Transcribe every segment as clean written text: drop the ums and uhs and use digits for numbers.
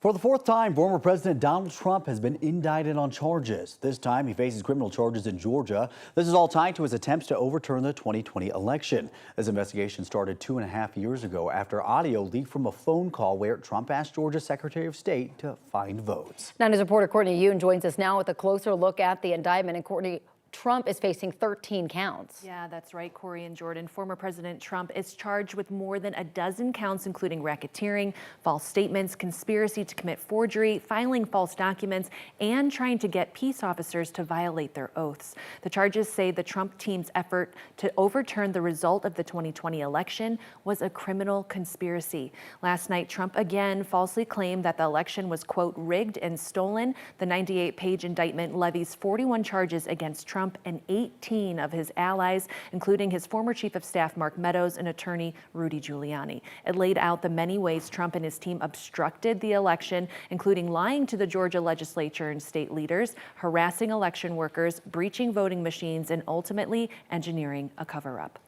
For the fourth time, former President Donald Trump has been indicted on charges. This time, he faces criminal charges in Georgia. This is all tied to his attempts to overturn the 2020 election. This investigation started 2.5 years ago after audio leaked from a phone call where Trump asked Georgia's Secretary of State to find votes. 9 News reporter Courtney Yoon joins us now with a closer look at the indictment. And Courtney, Trump is facing 13 counts. Yeah, that's right, Corey and Jordan. Former President Trump is charged with more than a dozen counts, including racketeering, false statements, conspiracy to commit forgery, filing false documents, and trying to get peace officers to violate their oaths. The charges say the Trump team's effort to overturn the result of the 2020 election was a criminal conspiracy. Last night, Trump again falsely claimed that the election was, quote, rigged and stolen. The 98-page indictment levies 41 charges against Trump and 18 of his allies, including his former chief of staff, Mark Meadows, and attorney Rudy Giuliani. It laid out the many ways Trump and his team obstructed the election, including lying to the Georgia legislature and state leaders, harassing election workers, breaching voting machines, and ultimately engineering a cover-up.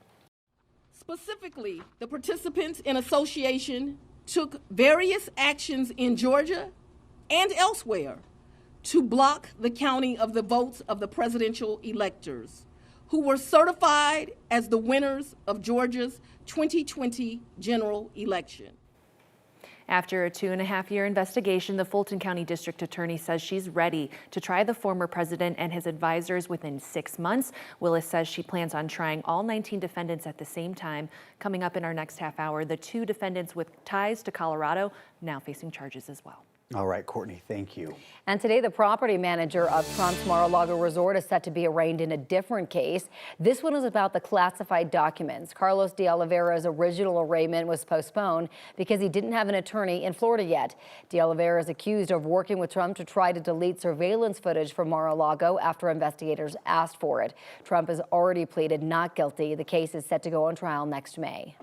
Specifically, the participants in association took various actions in Georgia and elsewhere to block the counting of the votes of the presidential electors who were certified as the winners of Georgia's 2020 general election. After a 2.5-year investigation, the Fulton County District Attorney says she's ready to try the former president and his advisors within 6 months. Willis says she plans on trying all 19 defendants at the same time. Coming up in our next half hour, the 2 defendants with ties to Colorado now facing charges as well. All right, Courtney, thank you. And today, the property manager of Trump's Mar-a-Lago resort is set to be arraigned in a different case. This one is about the classified documents. Carlos de Oliveira's original arraignment was postponed because he didn't have an attorney in Florida yet. De Oliveira is accused of working with Trump to try to delete surveillance footage from Mar-a-Lago after investigators asked for it. Trump has already pleaded not guilty. The case is set to go on trial next May.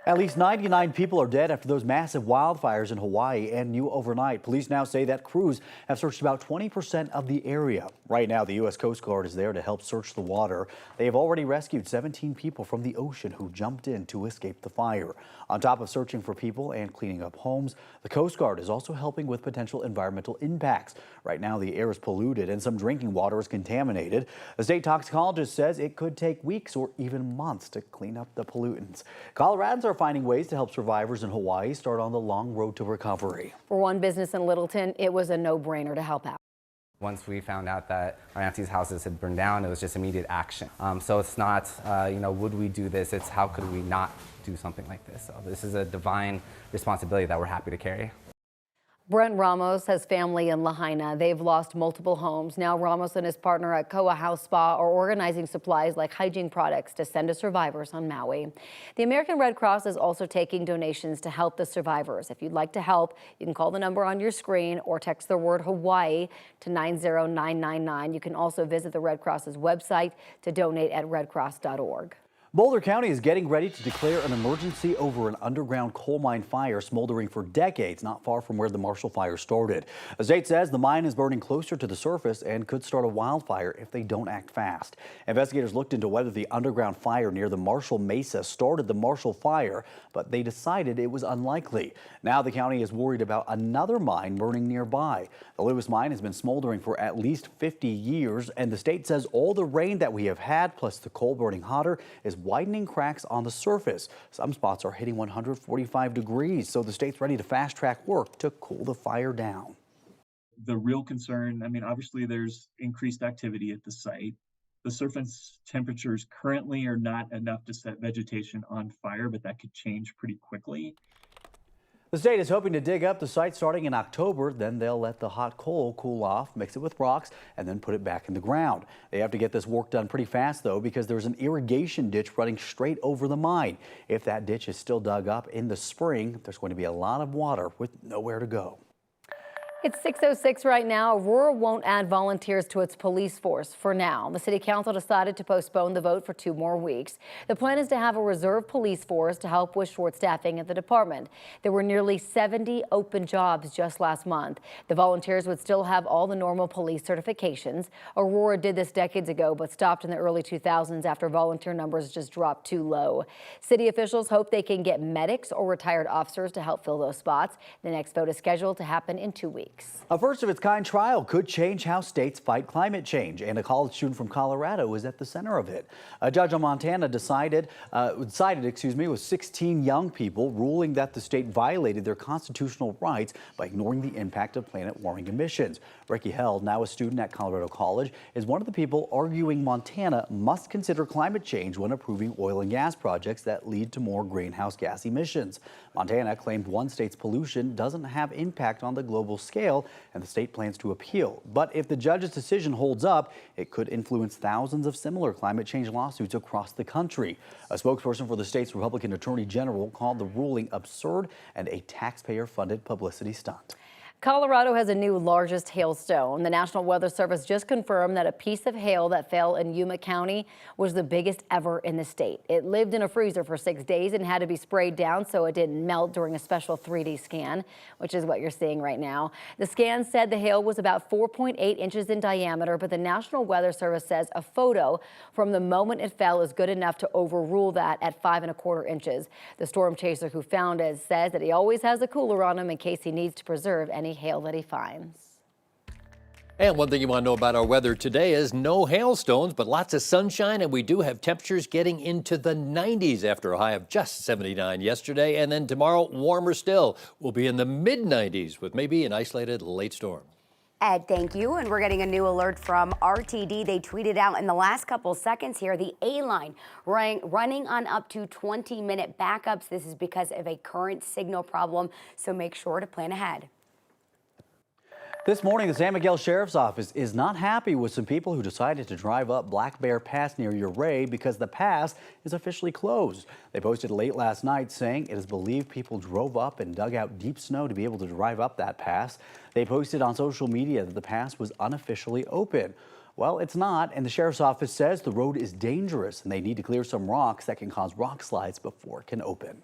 At least 99 people are dead after those massive wildfires in Hawaii and new overnight. Police now say that crews have searched about 20% of the area. Right now, the U.S. Coast Guard is there to help search the water. They have already rescued 17 people from the ocean who jumped in to escape the fire. On top of searching for people and cleaning up homes, the Coast Guard is also helping with potential environmental impacts. Right now, the air is polluted and some drinking water is contaminated. The state toxicologist says it could take weeks or even months to clean up the pollutants. Coloradans are finding ways to help survivors in Hawaii start on the long road to recovery. For one business in Littleton, it was a no-brainer to help out. Once we found out that our auntie's houses had burned down, it was just immediate action. So it's not, would we do this? It's how could we not do something like this? So this is a divine responsibility that we're happy to carry. Brent Ramos has family in Lahaina. They've lost multiple homes. Now Ramos and his partner at Koa House Spa are organizing supplies like hygiene products to send to survivors on Maui. The American Red Cross is also taking donations to help the survivors. If you'd like to help, you can call the number on your screen or text the word Hawaii to 90999. You can also visit the Red Cross's website to donate at redcross.org. Boulder County is getting ready to declare an emergency over an underground coal mine fire smoldering for decades not far from where the Marshall fire started. The state says the mine is burning closer to the surface and could start a wildfire if they don't act fast. Investigators looked into whether the underground fire near the Marshall Mesa started the Marshall fire, but they decided it was unlikely. Now the county is worried about another mine burning nearby. The Lewis mine has been smoldering for at least 50 years, and the state says all the rain that we have had, plus the coal burning hotter, is widening cracks on the surface. Some spots are hitting 145 degrees, so the state's ready to fast track work to cool the fire down. The real concern, obviously there's increased activity at the site. The surface temperatures currently are not enough to set vegetation on fire, but that could change pretty quickly. The state is hoping to dig up the site starting in October. Then they'll let the hot coal cool off, mix it with rocks, and then put it back in the ground. They have to get this work done pretty fast, though, because there's an irrigation ditch running straight over the mine. If that ditch is still dug up in the spring, there's going to be a lot of water with nowhere to go. It's 6:06 right now. Aurora won't add volunteers to its police force for now. The city council decided to postpone the vote for 2 more weeks. The plan is to have a reserve police force to help with short staffing at the department. There were nearly 70 open jobs just last month. The volunteers would still have all the normal police certifications. Aurora did this decades ago, but stopped in the early 2000s after volunteer numbers just dropped too low. City officials hope they can get medics or retired officers to help fill those spots. The next vote is scheduled to happen in 2 weeks. A first-of-its-kind trial could change how states fight climate change, and a college student from Colorado is at the center of it. A judge in Montana decided with 16 young people, ruling that the state violated their constitutional rights by ignoring the impact of planet-warming emissions. Ricky Held, now a student at Colorado College, is one of the people arguing Montana must consider climate change when approving oil and gas projects that lead to more greenhouse gas emissions. Montana claimed one state's pollution doesn't have impact on the global scale, and the state plans to appeal. But if the judge's decision holds up, it could influence thousands of similar climate change lawsuits across the country. A spokesperson for the state's Republican Attorney General called the ruling absurd and a taxpayer-funded publicity stunt. Colorado has a new largest hailstone. The National Weather Service just confirmed that a piece of hail that fell in Yuma County was the biggest ever in the state. It lived in a freezer for 6 days and had to be sprayed down so it didn't melt during a special 3D scan, which is what you're seeing right now. The scan said the hail was about 4.8 inches in diameter, but the National Weather Service says a photo from the moment it fell is good enough to overrule that at 5¼ inches. The storm chaser who found it says that he always has a cooler on him in case he needs to preserve any hail that he finds. And one thing you want to know about our weather today is no hailstones, but lots of sunshine, and we do have temperatures getting into the 90s after a high of just 79 yesterday. And then tomorrow, warmer still. We'll be in the mid-90s with maybe an isolated late storm. Ed, thank you. And we're getting a new alert from RTD. They tweeted out in the last couple seconds here, the A line running on up to 20-minute backups. This is because of a current signal problem, so make sure to plan ahead. This morning, the San Miguel Sheriff's Office is not happy with some people who decided to drive up Black Bear Pass near Uray because the pass is officially closed. They posted late last night saying it is believed people drove up and dug out deep snow to be able to drive up that pass. They posted on social media that the pass was unofficially open. Well, it's not, and the Sheriff's Office says the road is dangerous and they need to clear some rocks that can cause rock slides before it can open.